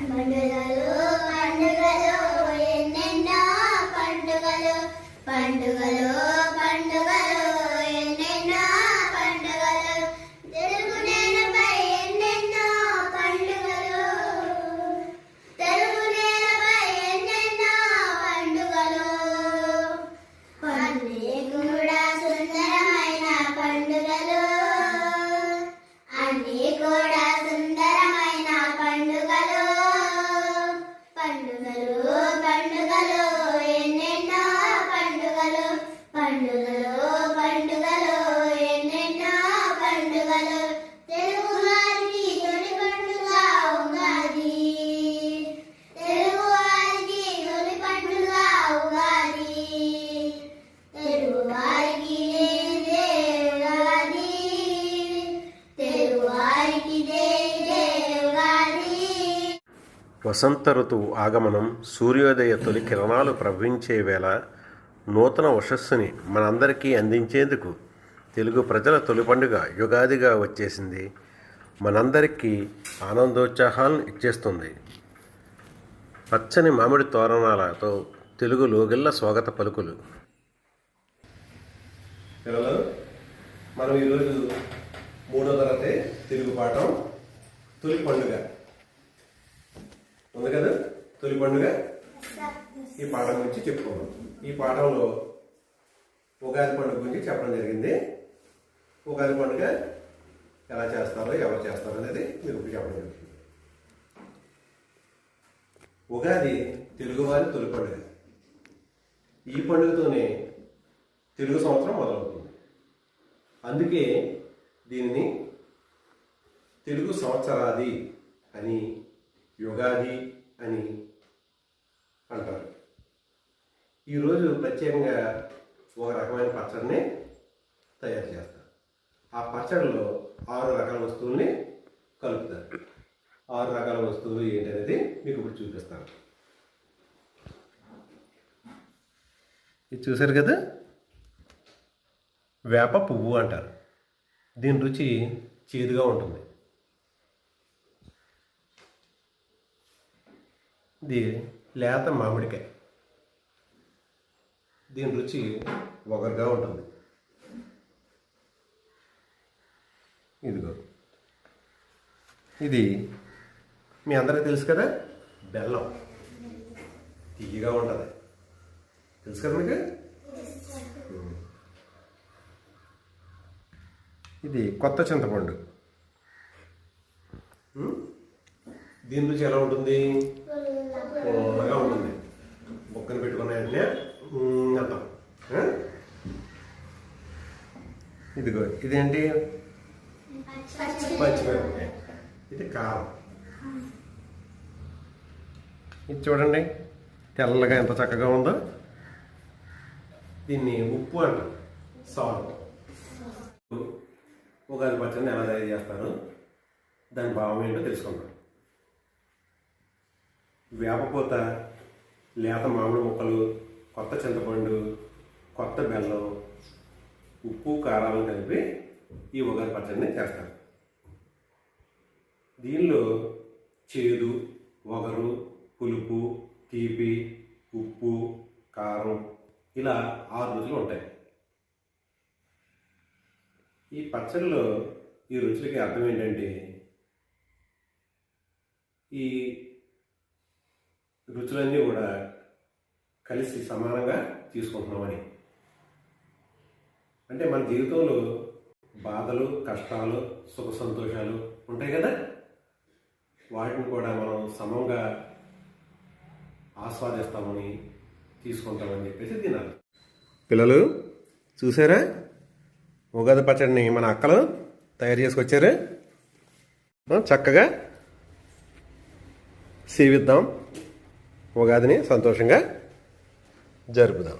పండుగలు పండుగలు ఎన్నెన్నో పండుగలు పండుగలు పండుగలు ఎన్నెన్నో పండుగలు తెలుగు నేలపై ఎన్నెన్నో పండుగలు తెలుగు నేలపై ఎన్నెన్నో పండుగలు అన్నీ కూడా సుందరమైన పండుగలు అన్నీ కూడా సుందరమైన పండుగలు పండుగలు పండుగలు ఎన్నెన్నో పండుగలు పండుగలు పండుగలు ఎన్నెన్నో పండుగలు తెలుగు వారికి తొలి పండుగ ఉగాది తెలుగు వారికి తొలి పండుగ ఉగాది తెలుగు వారికి ఇదే ఉగాది తెలుగు వారికి ఇదే ఉగాది. వసంత ఋతువు ఆగమనం, సూర్యోదయ తొలి కిరణాలు ప్రవహించే వేళ నూతన వశస్సుని మనందరికీ అందించేందుకు తెలుగు ప్రజల తొలి పండుగ యుగాదిగా వచ్చేసింది. మనందరికీ ఆనందోత్సాహాలను ఇచ్చేస్తుంది. పచ్చని మామిడి తోరణాలతో తెలుగు లోగిళ్ళ స్వాగత పలుకులు. పిల్లలు, మనం ఈరోజు 3వ తరగతి తెలుగు పాఠం తొలి పండుగ ఉంది కదా. తొలి పండుగ ఈ పాఠం గురించి చెప్పుకున్నాం. ఈ పాఠంలో ఉగాది పండుగ గురించి చెప్పడం జరిగింది. ఉగాది పండుగ ఎలా చేస్తారో ఎవరు చేస్తారో అనేది మీకు చెప్పడం జరుగుతుంది. ఉగాది తెలుగువారి తొలి పండుగ. ఈ పండుగతోనే తెలుగు సంవత్సరం మొదలవుతుంది. అందుకే దీనిని తెలుగు సంవత్సరాది అని, యుగాది అని అంటారు. ఈరోజు ప్రత్యేకంగా ఒక రకమైన పచ్చడిని తయారు చేస్తారు. ఆ పచ్చడిలో 6 రకాల వస్తువుల్ని కలుపుతారు. 6 రకాల వస్తువులు ఏంటనేది మీకు ఇప్పుడు చూపిస్తాను. ఇది చూసారు కదా, వేప పువ్వు అంటారు. దీని రుచి చేదుగా ఉంటుంది. ఇది లేత మామిడికాయ. దీని రుచి ఒగరుగా ఉంటుంది. ఇదిగో, ఇది మీ అందరికీ తెలుసు కదా, బెల్లం. తీయగా ఉంటుంది. తెలుసు కదా మీకు. ఇది కొత్త చింతపండు. దీని రుచి ఎలా ఉంటుంది? పుల్లగా ఉంటుంది. బొక్కను పెట్టుకున్న వెంటనే అంటాం. ఇదిగో, ఇదేంటి? పచ్చిమిరపకాయ. ఇది కారం. ఇది చూడండి, తెల్లగా ఎంత చక్కగా ఉందో. దీన్ని ఉప్పు అంటాం, సాల్ట్. ఉగాది పచ్చడిని ఎలా తయారు చేస్తారు, దాని భావం ఏంటో తెలుసుకుంటాం. వేపపూత, లేత మామిడి ముక్కలు, కొత్త చింతపండు, కొత్త బెల్లం, ఉప్పు, కారాలను కలిపి ఈ ఉగాది పచ్చడిని చేస్తారు. దీనిలో చేదు, వగరు, పులుపు, తీపి, ఉప్పు, కారం ఇలా 6 రుచులు ఉంటాయి. ఈ పచ్చడిలో ఈ రుచులకి అర్థం ఏంటంటే, ఈ రుచులన్నీ కూడా కలిసి సమానంగా తీసుకుంటున్నామని. అంటే మన జీవితంలో బాధలు, కష్టాలు, సుఖ సంతోషాలు ఉంటాయి కదా, వాటిని కూడా మనం సమంగా ఆస్వాదిస్తామని, తీసుకుంటామని చెప్పేసి తినాలి. పిల్లలు చూసారా, ఉగాది పచ్చడిని మన అక్కలు తయారు చేసుకొచ్చారు. చక్కగా సేవిద్దాం, ఉగాదిని సంతోషంగా జరుపుదాం.